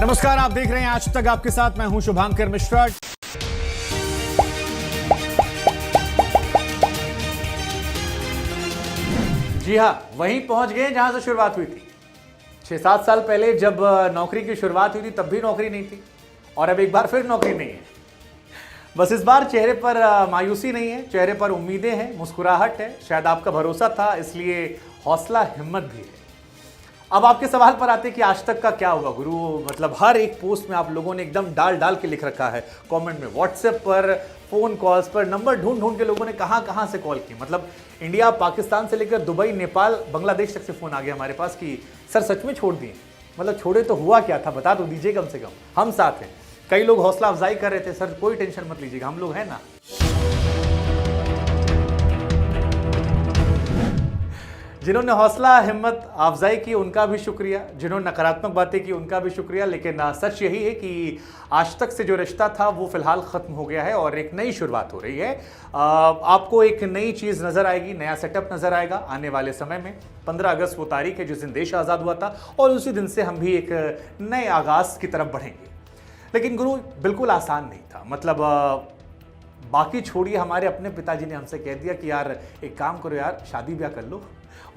नमस्कार, आप देख रहे हैं आज तक आपके साथ मैं हूं शुभांकर मिश्रा। जी हां, वहीं पहुंच गए जहां से शुरुआत हुई थी। 6-7 साल पहले जब नौकरी की शुरुआत हुई थी तब भी नौकरी नहीं थी और अब एक बार फिर नौकरी नहीं है। बस इस बार चेहरे पर मायूसी नहीं है, चेहरे पर उम्मीदें हैं, मुस्कुराहट है। शायद आपका भरोसा था, इसलिए हौसला हिम्मत भी है। अब आपके सवाल पर आते हैं कि आज तक का क्या होगा गुरु। मतलब हर एक पोस्ट में आप लोगों ने एकदम डाल डाल के लिख रखा है, कमेंट में, व्हाट्सएप पर, फोन कॉल्स पर, नंबर ढूंढ ढूंढ के लोगों ने कहां से कॉल की। मतलब इंडिया, पाकिस्तान से लेकर दुबई, नेपाल, बांग्लादेश तक से फोन आ गया हमारे पास कि सर सच में छोड़ दिए। मतलब छोड़े तो हुआ क्या था, बता तो दीजिए कम से कम, हम साथ हैं। कई लोग हौसला अफजाई कर रहे थे, सर कोई टेंशन मत लीजिएगा, हम लोग हैं ना। जिन्होंने हौसला हिम्मत अफजाई की उनका भी शुक्रिया, जिन्होंने नकारात्मक बातें की उनका भी शुक्रिया। लेकिन सच यही है कि आज तक से जो रिश्ता था वो फिलहाल खत्म हो गया है और एक नई शुरुआत हो रही है। आपको एक नई चीज नजर आएगी, नया सेटअप नजर आएगा आने वाले समय में। 15 अगस्त वो तारीख है जिस दिन देश आजाद हुआ था और उसी दिन से हम भी एक नए आगाज की तरफ बढ़ेंगे। लेकिन गुरु बिल्कुल आसान नहीं था। मतलब बाकी छोड़िए, हमारे अपने पिताजी ने हमसे कह दिया कि यार एक काम करो यार, शादी ब्याह कर लो,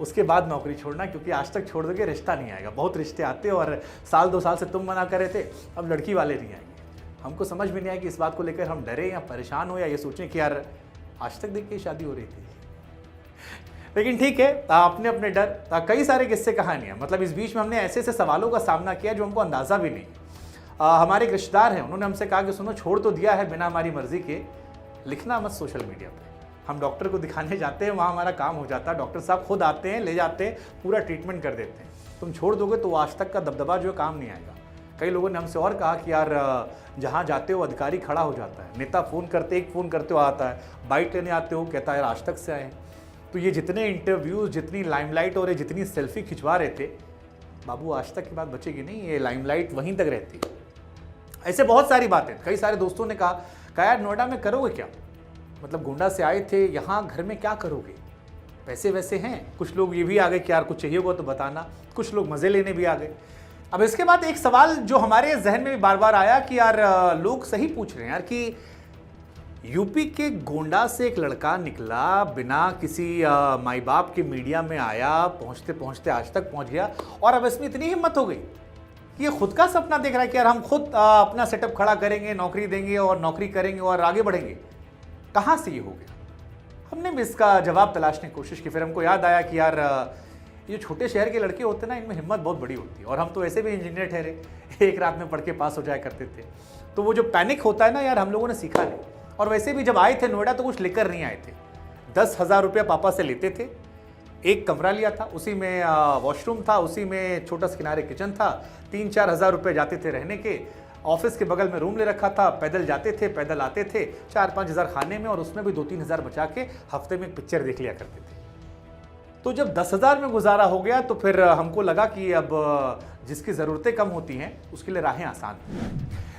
उसके बाद नौकरी छोड़ना, क्योंकि आज तक छोड़ दोगे रिश्ता नहीं आएगा। बहुत रिश्ते आते और साल 2 साल से तुम मना कर रहे थे, अब लड़की वाले नहीं आएंगे। हमको समझ में नहीं आया कि इस बात को लेकर हम डरे या परेशान हो या ये सोचें कि यार आज तक देखिए शादी हो रही थी। लेकिन ठीक है, अपने अपने डर, कई सारे किस्से कहानियां। मतलब इस बीच में हमने ऐसे ऐसे सवालों का सामना किया जो हमको अंदाजा भी नहीं। हमारे एक रिश्तेदार हैं, उन्होंने हमसे कहा कि सुनो, छोड़ तो दिया है बिना हमारी मर्जी के, लिखना मत सोशल मीडिया पे। हम डॉक्टर को दिखाने जाते हैं, वहाँ हमारा काम हो जाता है, डॉक्टर साहब खुद आते हैं, ले जाते हैं, पूरा ट्रीटमेंट कर देते हैं। तुम छोड़ दोगे तो आज तक का दबदबा जो है काम नहीं आएगा। कई लोगों ने हमसे और कहा कि यार जहाँ जाते हो अधिकारी खड़ा हो जाता है, नेता फ़ोन करते, एक फ़ोन करते हो आता है, बाइक लेने आते हो कहता है यार आज तक से आए हैं। तो ये जितने इंटरव्यूज़, जितनी लाइमलाइट और जितनी सेल्फी खिंचवा रहे थे, बाबू आज तक की बात बचेगी नहीं, ये लाइमलाइट वहीं तक रहती है। ऐसे बहुत सारी बातें। कई सारे दोस्तों ने कहा यार नोएडा में करोगे क्या, मतलब गोंडा से आए थे, यहाँ घर में क्या करोगे, पैसे वैसे हैं। कुछ लोग ये भी आ गए कि यार कुछ चाहिए होगा तो बताना, कुछ लोग मज़े लेने भी आ गए। अब इसके बाद एक सवाल जो हमारे जहन में भी बार बार आया कि यार लोग सही पूछ रहे हैं यार कि यूपी के गोंडा से एक लड़का निकला, बिना किसी माई बाप के मीडिया में आया, पहुँचते पहुँचते आज तक पहुँच गया और अब इसमें इतनी हिम्मत हो गई कि ये खुद का सपना देख रहा है कि यार हम खुद अपना सेटअप खड़ा करेंगे, नौकरी देंगे और नौकरी करेंगे और आगे बढ़ेंगे। कहाँ से ये हो गया? हमने भी इसका जवाब तलाशने की कोशिश की। फिर हमको याद आया कि यार ये छोटे शहर के लड़के होते हैं ना, इनमें हिम्मत बहुत बड़ी होती है। और हम तो ऐसे भी इंजीनियर ठहरे, एक रात में पढ़ के पास हो जाया करते थे। तो वो जो पैनिक होता है ना यार, हम लोगों ने सीखा नहीं। और वैसे भी जब आए थे नोएडा तो कुछ लेकर नहीं आए थे। 10,000 रुपया पापा से लेते थे, एक कमरा लिया था, उसी में वॉशरूम था, उसी में छोटा सा किनारे किचन था, 3-4 हज़ार रुपये जाते थे रहने के। ऑफिस के बगल में रूम ले रखा था, पैदल जाते थे, पैदल आते थे, 4-5 हज़ार खाने में और उसमें भी 2-3 हज़ार बचा के हफ्ते में एक पिक्चर देख लिया करते थे। तो जब 10,000 में गुजारा हो गया तो फिर हमको लगा कि अब जिसकी ज़रूरतें कम होती हैं उसके लिए राहें आसान हैं।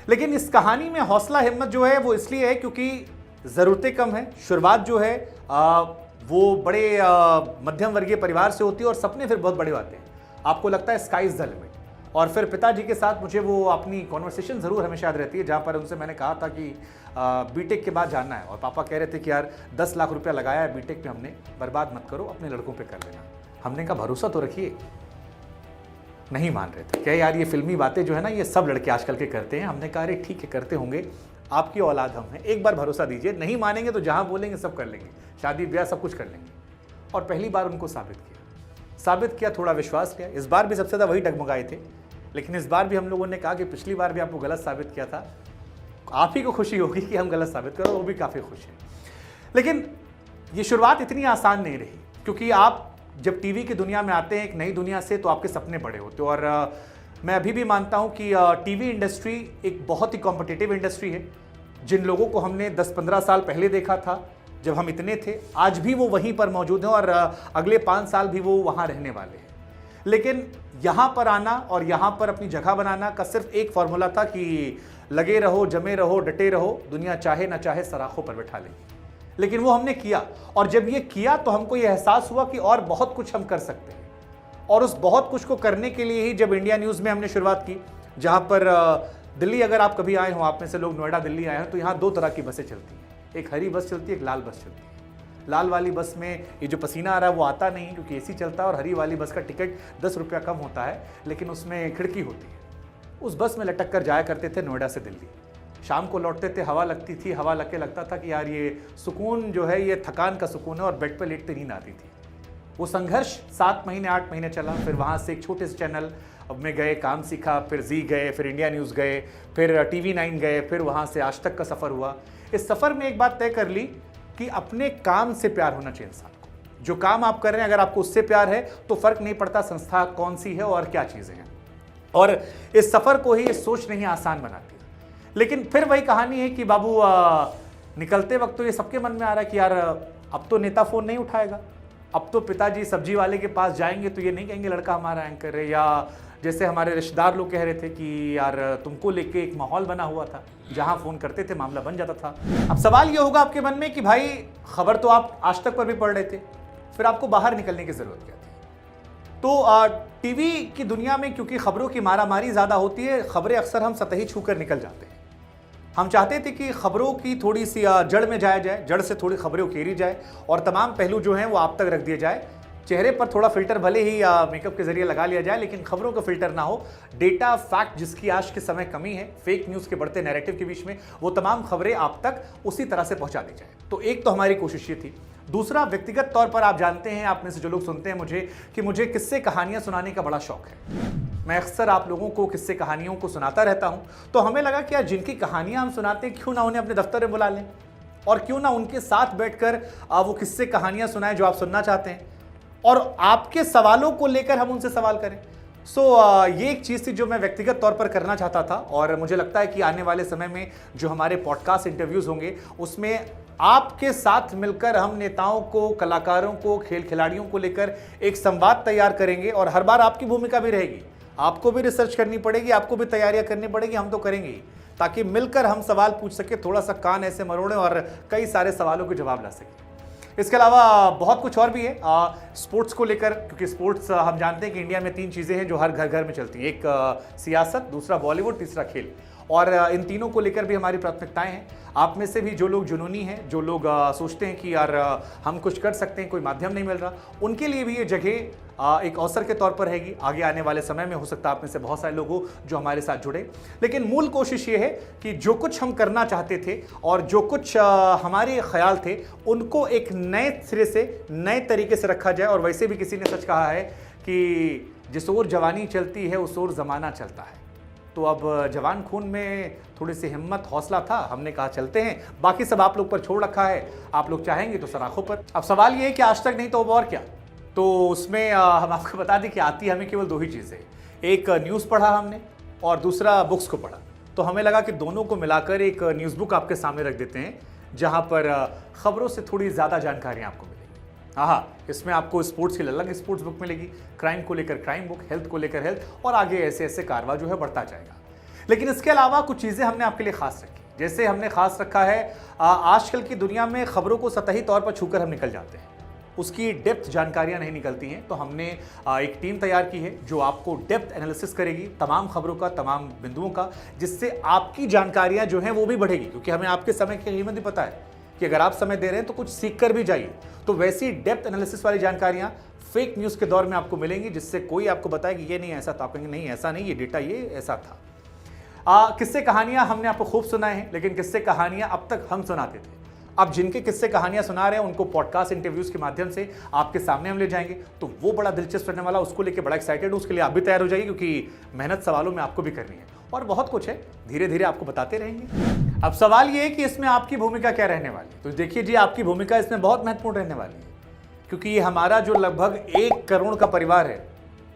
लेकिन इस कहानी में हौसला हिम्मत जो है वो इसलिए है क्योंकि ज़रूरतें कम हैं। शुरुआत जो है वो बड़े मध्यम वर्गीय परिवार से होती है और सपने फिर बहुत बड़े होते हैं। आपको लगता है स्काई इज़ द लिमिट। और फिर पिताजी के साथ मुझे वो अपनी कॉन्वर्सेशन ज़रूर हमेशा याद रहती है जहाँ पर उनसे मैंने कहा था कि बीटेक के बाद जाना है और पापा कह रहे थे कि यार 10 लाख रुपया लगाया है बीटेक पे हमने, बर्बाद मत करो, अपने लड़कों पे कर लेना। हमने कहा भरोसा तो रखिए। नहीं मान रहे थे, क्या यार ये फिल्मी बातें जो है ना ये सब लड़के आजकल के करते हैं। हमने कहा अरे ठीक है करते होंगे, आपकी औलाद हम हैं, एक बार भरोसा दीजिए। नहीं मानेंगे तो जहाँ बोलेंगे सब कर लेंगे, शादी ब्याह सब कुछ कर लेंगे। और पहली बार उनको साबित किया, थोड़ा विश्वास किया। इस बार भी सबसे ज़्यादा वही डगमगाए थे, लेकिन इस बार भी हम लोगों ने कहा कि पिछली बार भी आपको गलत साबित किया था, आप ही को खुशी होगी कि हम गलत साबित करो, वो भी काफ़ी खुश हैं। लेकिन ये शुरुआत इतनी आसान नहीं रही, क्योंकि आप जब टीवी की दुनिया में आते हैं एक नई दुनिया से तो आपके सपने बड़े होते हैं। और मैं अभी भी मानता हूँ कि टीवी इंडस्ट्री एक बहुत ही कॉम्पिटिटिव इंडस्ट्री है। जिन लोगों को हमने 10-15 साल पहले देखा था जब हम इतने थे, आज भी वो वहीं पर मौजूद हैं और अगले 5 साल भी वो वहाँ रहने वाले हैं। लेकिन यहाँ पर आना और यहाँ पर अपनी जगह बनाना का सिर्फ एक फॉर्मूला था कि लगे रहो, जमे रहो, डटे रहो, दुनिया चाहे ना चाहे सराखों पर बैठा लेगी। लेकिन वो हमने किया और जब ये किया तो हमको ये एहसास हुआ कि और बहुत कुछ हम कर सकते हैं। और उस बहुत कुछ को करने के लिए ही जब इंडिया न्यूज़ में हमने शुरुआत की, जहाँ पर दिल्ली अगर आप कभी आए हो, आप में से लोग नोएडा दिल्ली आए हो, तो यहाँ 2 तरह की बसें चलती हैं। एक हरी बस चलती है, एक लाल बस चलती है। लाल वाली बस में ये जो पसीना आ रहा है वो आता नहीं क्योंकि एसी चलता है, और हरी वाली बस का टिकट 10 रुपया कम होता है, लेकिन उसमें खिड़की होती है। उस बस में लटक कर जाया करते थे नोएडा से दिल्ली। शाम को लौटते थे, हवा लगती थी, हवा लग के लगता था कि यार ये सुकून जो है ये थकान का सुकून है, और बेड पर लेटते नींद आती थी। वो संघर्ष 7 महीने 8 महीने चला। फिर वहाँ से एक छोटे से चैनल में गए, काम सीखा, फिर जी गए, फिर इंडिया न्यूज़ गए, फिर TV9 गए, फिर वहाँ से आज तक का सफ़र हुआ। इस सफ़र में एक बात तय कर ली कि अपने काम से प्यार होना चाहिए इंसान को। जो काम आप कर रहे हैं अगर आपको उससे प्यार है तो फ़र्क नहीं पड़ता संस्था कौन सी है और क्या चीज़ें हैं। और इस सफ़र को ही सोचना ही आसान बनाती है। लेकिन फिर वही कहानी है कि बाबू निकलते वक्त तो ये सबके मन में आ रहा है कि यार अब तो नेता फ़ोन नहीं उठाएगा, अब तो पिताजी सब्जी वाले के पास जाएंगे तो ये नहीं कहेंगे लड़का हमारा एंकर है, या जैसे हमारे रिश्तेदार लोग कह रहे थे कि यार तुमको लेके एक माहौल बना हुआ था, जहां फ़ोन करते थे मामला बन जाता था। अब सवाल ये होगा आपके मन में कि भाई खबर तो आप आज तक पर भी पढ़ रहे थे, फिर आपको बाहर निकलने की ज़रूरत क्या थी? तो टीवी की दुनिया में क्योंकि खबरों की मारामारी ज़्यादा होती है, खबरें अक्सर हम सतही छूकर निकल जाते हैं। हम चाहते थे कि खबरों की थोड़ी सी जड़ में जाया जाए, जड़ से थोड़ी खबरें उकेरी जाए और तमाम पहलू जो हैं वो आप तक रख दिए जाए। चेहरे पर थोड़ा फिल्टर भले ही मेकअप के जरिए लगा लिया जाए, लेकिन खबरों का फिल्टर ना हो। डेटा फैक्ट जिसकी आज के समय कमी है, फेक न्यूज़ के बढ़ते नैरेटिव के बीच में, वो तमाम खबरें आप तक उसी तरह से पहुंचा दी जाए। तो एक तो हमारी कोशिश ये थी। दूसरा, व्यक्तिगत तौर पर आप जानते हैं, आप में से जो लोग सुनते हैं मुझे, कि मुझे किस्से कहानियां सुनाने का बड़ा शौक है। मैं अक्सर आप लोगों को किस्से कहानियों को सुनाता रहता हूं। तो हमें लगा कि यार जिनकी कहानियां हम सुनाते हैं, क्यों ना उन्हें अपने दफ्तर में बुला लें और क्यों ना उनके साथ बैठकर वो किस्से कहानियां सुनाएं जो आप सुनना चाहते हैं, और आपके सवालों को लेकर हम उनसे सवाल करें। ये एक चीज़ थी जो मैं व्यक्तिगत तौर पर करना चाहता था, और मुझे लगता है कि आने वाले समय में जो हमारे पॉडकास्ट इंटरव्यूज़ होंगे उसमें आपके साथ मिलकर हम नेताओं को, कलाकारों को, खेल खिलाड़ियों को लेकर एक संवाद तैयार करेंगे। और हर बार आपकी भूमिका भी रहेगी, आपको भी रिसर्च करनी पड़ेगी, आपको भी तैयारियां करनी पड़ेगी, हम तो करेंगे ही, ताकि मिलकर हम सवाल पूछ सके, थोड़ा सा कान ऐसे मरोड़ें और कई सारे सवालों के जवाब ला सकें। इसके अलावा बहुत कुछ और भी है स्पोर्ट्स को लेकर, क्योंकि स्पोर्ट्स हम जानते हैं कि इंडिया में 3 चीज़ें हैं जो हर घर घर में चलती हैं। एक सियासत, दूसरा बॉलीवुड, तीसरा खेल, और इन तीनों को लेकर भी हमारी प्राथमिकताएं हैं। आप में से भी जो लोग जुनूनी हैं, जो लोग सोचते हैं कि यार हम कुछ कर सकते हैं, कोई माध्यम नहीं मिल रहा, उनके लिए भी ये जगह एक अवसर के तौर पर रहेगी। आगे आने वाले समय में हो सकता है आप में से बहुत सारे लोग हो जो हमारे साथ जुड़े। लेकिन मूल कोशिश ये है कि जो कुछ हम करना चाहते थे और जो कुछ हमारे ख्याल थे, उनको एक नए सिरे से, नए तरीके से रखा जाए। और वैसे भी किसी ने सच कहा है कि जिस ओर जवानी चलती है उस ओर ज़माना चलता है। तो अब जवान खून में थोड़ी सी हिम्मत, हौसला था, हमने कहा चलते हैं। बाकी सब आप लोग पर छोड़ रखा है, आप लोग चाहेंगे तो सराखों पर। अब सवाल ये है कि आज तक नहीं तो अब और क्या। तो उसमें हम आपको बता दें कि आती हमें केवल 2 ही चीज़ें, एक न्यूज़ पढ़ा हमने और दूसरा बुक्स को पढ़ा। तो हमें लगा कि दोनों को मिलाकर एक न्यूज़ बुक आपके सामने रख देते हैं, जहाँ पर खबरों से थोड़ी ज़्यादा जानकारियाँ आपको मिलेगी। हाँ, इसमें आपको स्पोर्ट्स की अलग स्पोर्ट्स बुक मिलेगी, क्राइम को लेकर क्राइम बुक, हेल्थ को लेकर हेल्थ, और आगे ऐसे ऐसे कारवा जो है बढ़ता जाएगा। लेकिन इसके अलावा कुछ चीज़ें हमने आपके लिए खास रखी। जैसे हमने खास रखा है, आजकल की दुनिया में खबरों को सतही तौर पर छूकर हम निकल जाते हैं, उसकी डेप्थ जानकारियां नहीं निकलती हैं। तो हमने एक टीम तैयार की है जो आपको डेप्थ एनालिसिस करेगी तमाम खबरों का, तमाम बिंदुओं का, जिससे आपकी जानकारियां जो हैं वो भी बढ़ेगी। क्योंकि हमें आपके समय की कीमत भी पता है कि अगर आप समय दे रहे हैं तो कुछ सीख कर भी जाइए। तो वैसी डेप्थ एनालिसिस वाली जानकारियां फेक न्यूज़ के दौर में आपको मिलेंगी, जिससे कोई आपको बताए कि ये नहीं ऐसा, तो आप कहेंगे नहीं ऐसा नहीं, ये डेटा ये ऐसा था। किस्से कहानियां हमने आपको खूब सुनाए हैं, लेकिन किस्से कहानियां अब तक हम सुनाते थे। अब जिनके किस्से कहानियां सुना रहे हैं उनको पॉडकास्ट इंटरव्यूज के माध्यम से आपके सामने हम ले जाएंगे। तो वो बड़ा दिलचस्प रहने वाला, उसको लेके बड़ा एक्साइटेड हूं। उसके लिए आप भी तैयार हो जाइए, क्योंकि मेहनत सवालों में आपको भी करनी है और बहुत कुछ है, धीरे धीरे आपको बताते रहेंगे। अब सवाल ये है कि इसमें आपकी भूमिका क्या रहने वाली है। तो देखिए जी, आपकी भूमिका इसमें बहुत महत्वपूर्ण रहने वाली है, क्योंकि ये हमारा जो लगभग 1 करोड़ का परिवार है,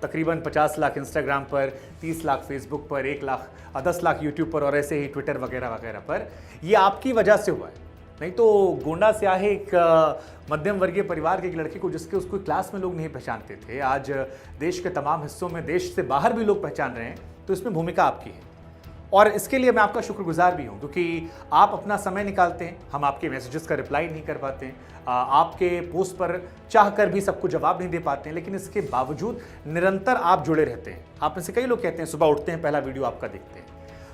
तकरीबन 50 लाख इंस्टाग्राम पर, 30 लाख फेसबुक पर, 1 लाख 10 लाख यूट्यूब पर, और ऐसे ही ट्विटर वगैरह वगैरह पर, ये आपकी वजह से हुआ है। नहीं तो गोंडा से आए एक मध्यम वर्गीय परिवार के एक लड़के को, जिसके उसको क्लास में लोग नहीं पहचानते थे, आज देश के तमाम हिस्सों में, देश से बाहर भी लोग पहचान रहे हैं। तो इसमें भूमिका आपकी है। और इसके लिए मैं आपका शुक्रगुजार भी हूं, क्योंकि आप अपना समय निकालते हैं, हम आपके मैसेजेस का रिप्लाई नहीं कर पाते हैं, आपके पोस्ट पर चाहकर भी सबको जवाब नहीं दे पाते हैं, लेकिन इसके बावजूद निरंतर आप जुड़े रहते हैं। आप में से कई लोग कहते हैं सुबह उठते हैं पहला वीडियो आपका देखते हैं।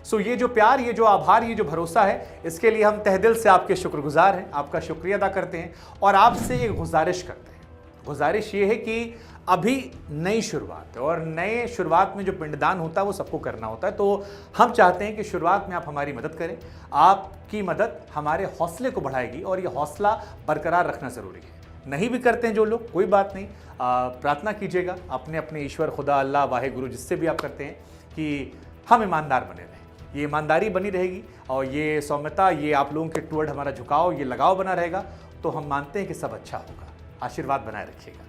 सो ये जो प्यार, ये जो आभार, ये जो भरोसा है, इसके लिए हम तहे दिल से आपके शुक्रगुजार हैं, आपका शुक्रिया अदा करते हैं और आपसे एक गुजारिश करते हैं। गुजारिश ये है कि अभी नई शुरुआत है और नए शुरुआत में जो पिंडदान होता है वो सबको करना होता है, तो हम चाहते हैं कि शुरुआत में आप हमारी मदद करें। आपकी मदद हमारे हौसले को बढ़ाएगी और ये हौसला बरकरार रखना ज़रूरी है। नहीं भी करते हैं जो लोग, कोई बात नहीं, प्रार्थना कीजिएगा अपने अपने ईश्वर, खुदा, अल्लाह, वाहे गुरु, जिससे भी आप करते हैं, कि हम ईमानदार बने रहें। ये ईमानदारी बनी रहेगी और ये सौम्यता, ये आप लोगों के टुवर्ड हमारा झुकाव, ये लगाव बना रहेगा, तो हम मानते हैं कि सब अच्छा होगा। आशीर्वाद बनाए रखिएगा।